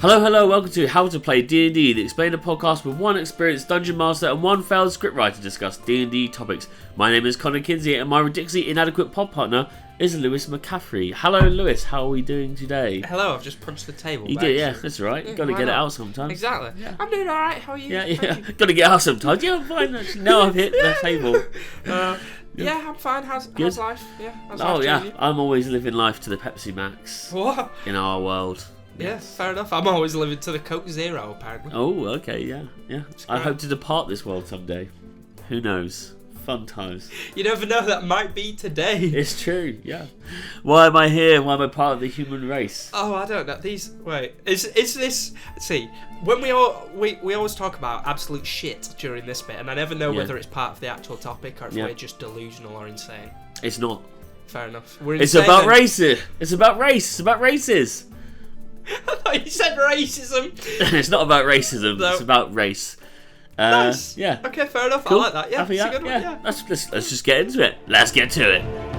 Hello, welcome to How to Play D&D, the explainer podcast with one experienced dungeon master and one failed scriptwriter to discuss D&D topics. My name is Kinsey and my ridiculously inadequate pod partner is Lewis McCaffery. Hello Lewis, how are we doing today? Hello, I've just punched the table. You did, yeah, that's right. Yeah, Got to get not? it out sometimes. Exactly. Yeah. I'm doing alright, how are you? Yeah. Got to get out sometimes. Yeah, I'm fine actually. Now I've hit the table. Yeah, I'm fine. How's life? Yeah. How's life treating you? I'm always living life to the Pepsi Max. What? In our world. Yeah, fair enough. I'm always living to the Coke Zero, apparently. Oh, okay, yeah. I hope to depart this world someday. Who knows? Fun times. You never know, that might be today. It's true, yeah. Why am I here? Why am I part of the human race? Oh, I don't know. Is this... See, when we always talk about absolute shit during this bit, and I never know whether it's part of the actual topic or if we're just delusional or insane. It's not. Fair enough. It's about races. It's about race. It's about races. I thought you said racism. It's not about racism. No. It's about race. Nice. Yeah. Okay, fair enough. Cool. I like that. Yeah. Happy it's a good one. Yeah. Let's just get into it. Let's get to it.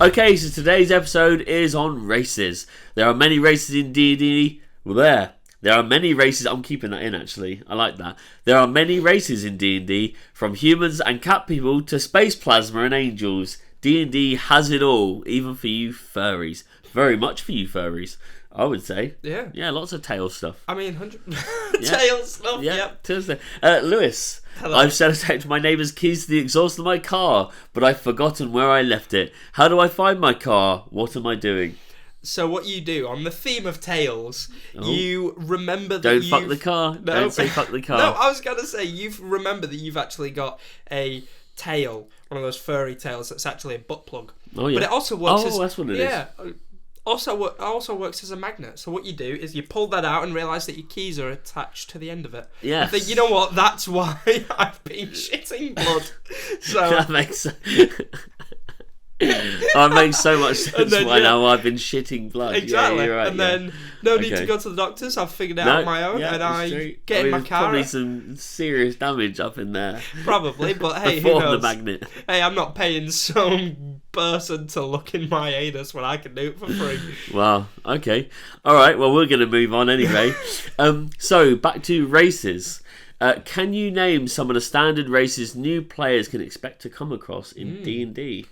Okay, so today's episode is on races. There are many races in D&D. There are many races. I'm keeping that in, actually. I like that. There are many races in D&D, from humans and cat people to space plasma and angels. D&D has it all, even for you furries. Very much for you furries, I would say. Yeah. Yeah, lots of tail stuff. I mean, tail stuff, yep. Lewis, hello. I've set out my neighbour's keys to the exhaust of my car, but I've forgotten where I left it. How do I find my car? What am I doing? So what you do, on the theme of tails, you remember that Don't fuck the car. No. Don't say fuck the car. No, I was going to say, remember that you've actually got a tail, one of those furry tails that's actually a butt plug. Oh, yeah. But it also works as... Oh, that's what it is. Yeah. Also works as a magnet. So what you do is you pull that out and realise that your keys are attached to the end of it. Yeah. I think, you know what, that's why I've been shitting blood. So that makes it makes so much sense now I've been shitting blood. Exactly. Yeah, you're right, then no need to go to the doctors. I've figured it out on my own, and I get in my car. Probably some serious damage up in there. Probably, but hey, who knows? The magnet. Hey, I'm not paying some person to look in my anus when I can do it for free. Wow. Okay. All right. Well, we're going to move on anyway. So back to races. Can you name some of the standard races new players can expect to come across in D&D?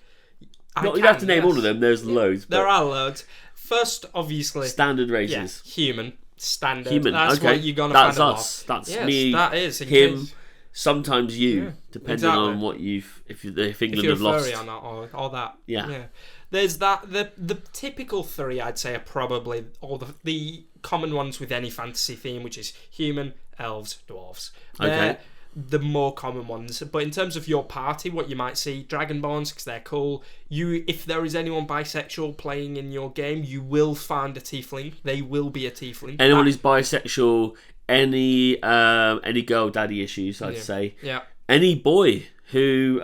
You don't have to name all of them. There's loads. There are loads. First, obviously, standard races. Yeah, human. Standard. Human. That's okay. what you're gonna That's find us. That's me. That is him. Sometimes you, depending on what if England have lost. If you're furry or not, or that. Yeah. There's that. The typical three, I'd say, are probably all the common ones with any fantasy theme, which is human, elves, dwarves. They're the more common ones. But in terms of your party, what you might see, dragonborns, because they're cool. If there is anyone bisexual playing in your game, you will find a tiefling. They will be a tiefling. Anyone who's bisexual, any girl daddy issues, I'd say. Yeah. Any boy who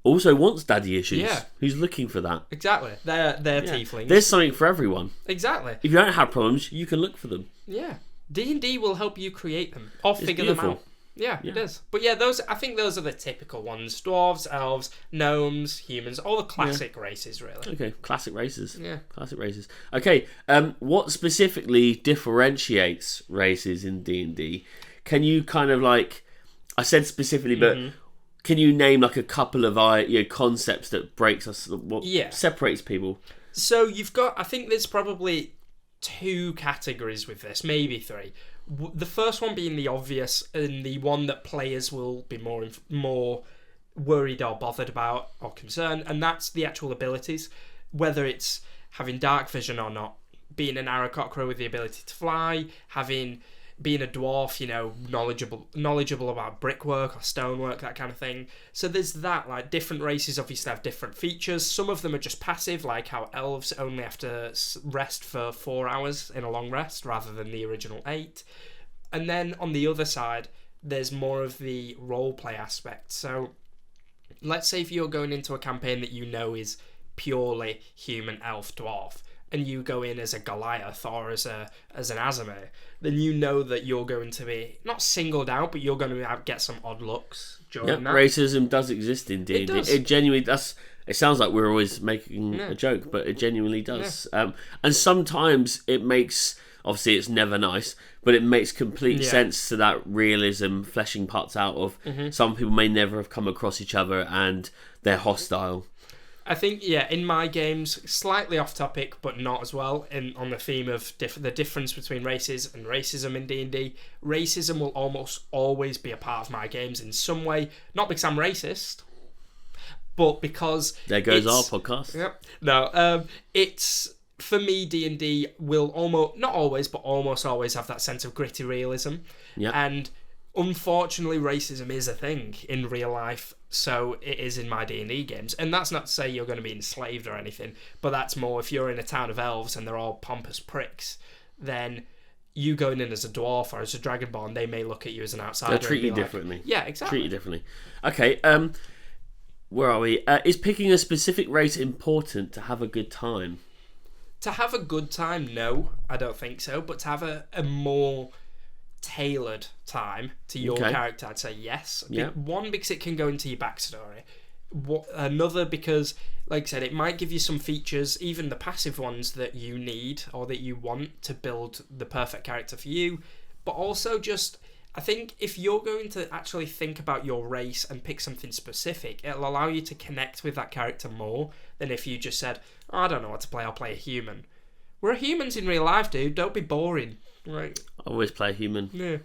also wants daddy issues. Yeah. Who's looking for that. Exactly. They're tieflings. There's something for everyone. Exactly. If you don't have problems, you can look for them. Yeah. D&D will help you create them or figure them out. Yeah, it is. But yeah, I think those are the typical ones. Dwarves, elves, gnomes, humans, all the classic races, really. Okay, classic races. Yeah. Classic races. Okay, what specifically differentiates races in D&D? Can you kind of I said specifically, but can you name a couple of concepts that breaks us, separates people? So you've got, I think there's probably 2 categories with this, maybe 3. The first one being the obvious and the one that players will be more worried or bothered about or concerned, and that's the actual abilities, whether it's having dark vision or not, being an arrow cockcrow with the ability to fly, being a dwarf, knowledgeable about brickwork or stonework, that kind of thing. So there's that, different races obviously have different features. Some of them are just passive, like how elves only have to rest for 4 hours in a long rest rather than the original 8. And then on the other side, there's more of the roleplay aspect. So let's say if you're going into a campaign that you know is purely human elf dwarf, and you go in as a Goliath or as an Azamir, then you know that you're going to be not singled out, but you're going to get some odd looks during that. Racism does exist in D&D. It does. It genuinely does. It sounds like we're always making a joke, but it genuinely does. And sometimes it makes, obviously it's never nice, but it makes complete sense to that realism fleshing parts out of some people may never have come across each other and they're hostile. I think, in my games, slightly off topic, but not as well, on the theme of the difference between races and racism in D&D, racism will almost always be a part of my games in some way, not because I'm racist, but because... There goes our podcast. Yep. No, it's... For me, D&D will almost, not always, but almost always have that sense of gritty realism. Yeah. And unfortunately, racism is a thing in real life, so it is in my D&D games. And that's not to say you're going to be enslaved or anything, but that's more if you're in a town of elves and they're all pompous pricks, then you going in as a dwarf or as a dragonborn, they may look at you as an outsider. They'll treat you differently. Yeah, exactly. Treat you differently. Okay, where are we? Is picking a specific race important to have a good time? To have a good time, no, I don't think so. But to have a more tailored time to your character, I'd say yes. Yeah. One, because it can go into your backstory. Another, because, like I said, it might give you some features, even the passive ones that you need or that you want to build the perfect character for you. But also just, I think if you're going to actually think about your race and pick something specific, it'll allow you to connect with that character more than if you just said, I don't know what to play, I'll play a human. We're humans in real life, dude. Don't be boring. Right? Always play a human. Yeah.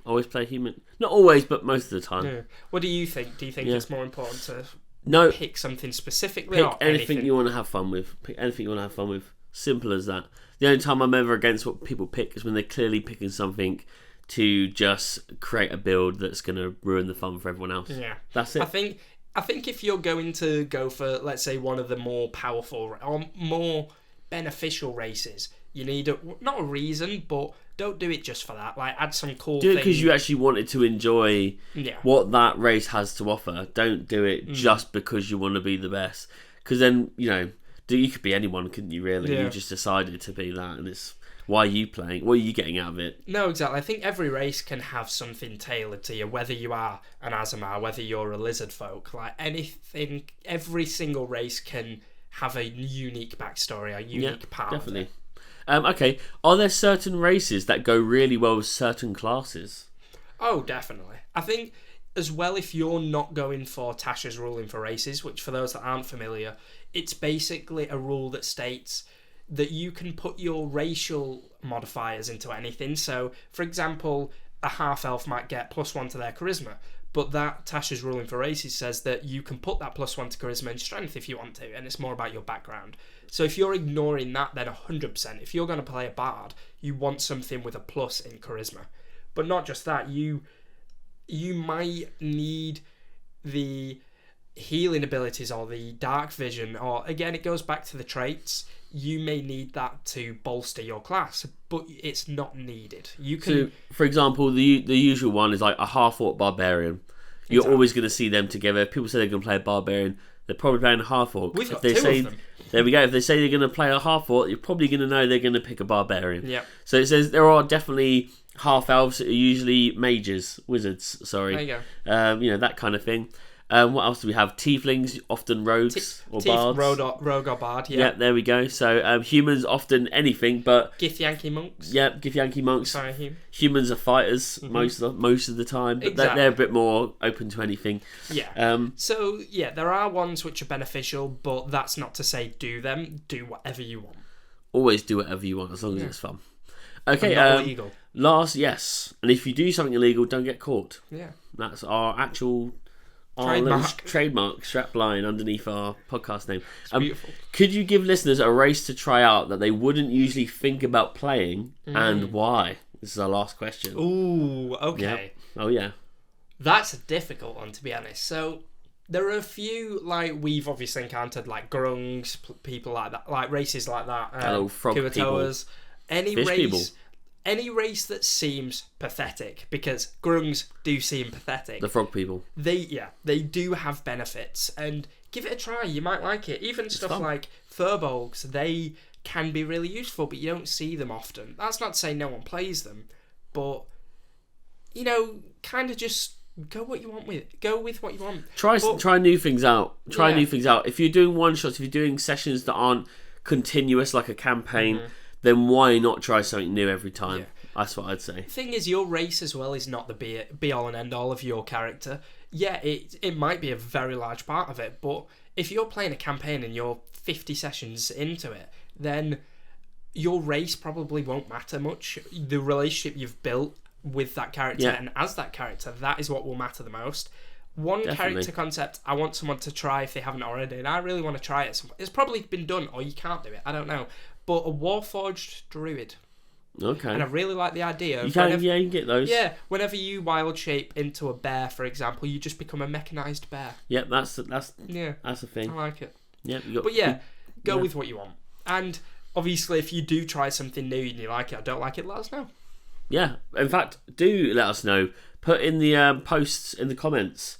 Always play a human. Not always, but most of the time. Yeah. What do you think? Do you think it's more important to pick something specifically pick or anything you want to have fun with? Pick anything you want to have fun with. Simple as that. The only time I'm ever against what people pick is when they're clearly picking something to just create a build that's going to ruin the fun for everyone else. Yeah. That's it. I think if you're going to go for, let's say, one of the more powerful or more beneficial races, you need not a reason, but don't do it just for that. Like, add some cool Do it thing. because you actually wanted to enjoy what that race has to offer. Don't do it just because you want to be the best. Because then, you could be anyone, couldn't you, really? Yeah. You just decided to be that, and it's... Why are you playing? What are you getting out of it? No, exactly. I think every race can have something tailored to you, whether you are an Azamar, whether you're a lizard folk. Like anything, every single race can have a unique backstory, a unique part definitely. of it. Okay, are there certain races that go really well with certain classes? Oh, definitely. I think, as well, if you're not going for Tasha's ruling for races, which for those that aren't familiar, it's basically a rule that states that you can put your racial modifiers into anything. So, for example, a half-elf might get +1 to their charisma, but that Tasha's ruling for races says that you can put that +1 to charisma and strength if you want to, and it's more about your background. So if you're ignoring that, then 100%. If you're going to play a bard, you want something with a plus in charisma. But not just that, you might need the healing abilities or the dark vision, or again, it goes back to the traits. You may need that to bolster your class, but it's not needed. You can, so, for example, the usual one is like a half-orc barbarian. You're always going to see them together. If people say they're going to play a barbarian, they're probably playing a half-orc. We've got two of them. There we go. If they say they're going to play a half-orc, you're probably going to know they're going to pick a barbarian. Yeah. So it says there are definitely half-elves that are usually wizards, sorry. There you go. That kind of thing. What else do we have? Tieflings, often rogues or bards. Rogue or bard, yeah. Yeah, there we go. So humans, often anything, but... Githyanki monks. Yeah, Githyanki monks. Sorry, Humans are fighters most of the time, but they're a bit more open to anything. Yeah. So, there are ones which are beneficial, but that's not to say do them. Do whatever you want. Always do whatever you want, as long as it's fun. Okay, not illegal. Last, yes. And if you do something illegal, don't get caught. Yeah. That's our actual... trademark strap line underneath our podcast name. Beautiful. Could you give listeners a race to try out that they wouldn't usually think about playing, and why? This is our last question. Ooh, okay. Yep. Oh yeah. That's a difficult one, to be honest. So there are a few, like, we've obviously encountered, like grungs, people like that, like races like that. Hello, frog Kuatoas. people. Any race that seems pathetic, because grungs do seem pathetic. The frog people. They do have benefits, and give it a try. You might like it. Even stuff fun. like furbolgs, they can be really useful, but you don't see them often. That's not to say no one plays them, but kind of just go with what you want. Try new things out. Yeah. New things out. If you're doing one shots, if you're doing sessions that aren't continuous like a campaign, then why not try something new every time? Yeah. That's what I'd say. The thing is, your race as well is not the be all and end all of your character. Yeah, it might be a very large part of it, but if you're playing a campaign and you're 50 sessions into it, then your race probably won't matter much. The relationship you've built with that character and as that character, that is what will matter the most. One character concept I want someone to try if they haven't already, and I really want to try it. It's probably been done, or you can't do it, I don't know. But a Warforged Druid. Okay. And I really like the idea. You can get those. Yeah, whenever you wild shape into a bear, for example, you just become a mechanized bear. Yep, that's the thing. I like it. Yep, go with what you want. And obviously, if you do try something new and you like it or don't like it, let us know. Yeah, in fact, do let us know. Put in the posts in the comments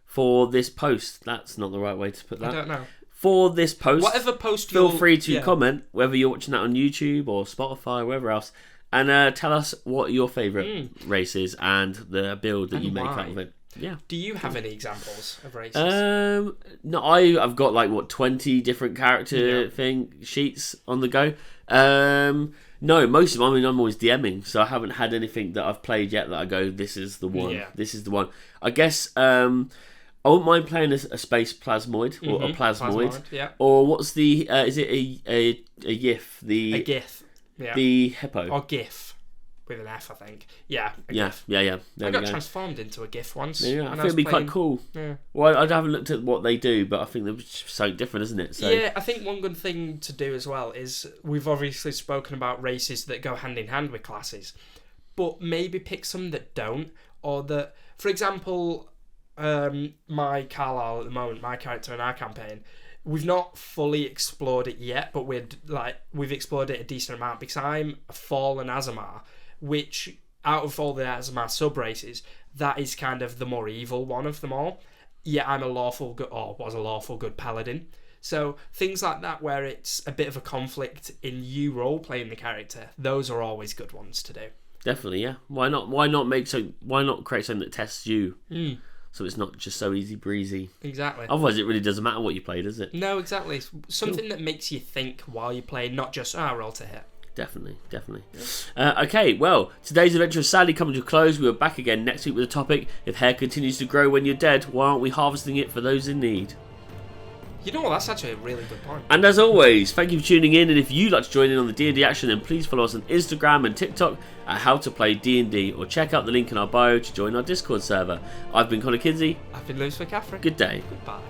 for this post. That's not the right way to put that. I don't know. For this post, whatever post, feel free to comment, whether you're watching that on YouTube or Spotify or wherever else, and tell us what your favourite race is and the build that you make out of it. Yeah. Do you have any examples of races? No, I've got 20 different character sheets on the go. No, most of them. I mean, I'm always DMing, so I haven't had anything that I've played yet that I go, this is the one. Yeah. This is the one. I guess I wouldn't mind playing a space plasmoid or a plasmoid. Yeah. Or what's the? Is it a GIF? A GIF. Yeah. The hippo. Or GIF with an F, I think. Yeah. GIF. I got transformed into a GIF once. Yeah, I think it'd be quite cool. Yeah. Well, I haven't looked at what they do, but I think they're so different, isn't it? So. Yeah, I think one good thing to do as well is we've obviously spoken about races that go hand in hand with classes, but maybe pick some that don't, or that, for example, my Carlisle at the moment, my character in our campaign, we've not fully explored it yet, but we've explored it a decent amount because I'm a Fallen Azamar, which out of all the Azamar sub races, that is kind of the more evil one of them all. Yeah, I'm was a lawful good paladin. So things like that where it's a bit of a conflict in you role playing the character, those are always good ones to do. Definitely, yeah. Why not create something that tests you? So it's not just so easy breezy. Exactly. Otherwise, it really doesn't matter what you play, does it? No, exactly. Something that makes you think while you play, not just roll to hit. Definitely. Okay, well, today's adventure is sadly coming to a close. We are back again next week with a topic: if hair continues to grow when you're dead, why aren't we harvesting it for those in need? You know what, that's actually a really good point. And as always, thank you for tuning in, and if you'd like to join in on the D&D action, then please follow us on Instagram and TikTok at How to Play D&D, or check out the link in our bio to join our Discord server. I've been Connor Kinsey. I've been Lewis McCaffery. Good day. Goodbye.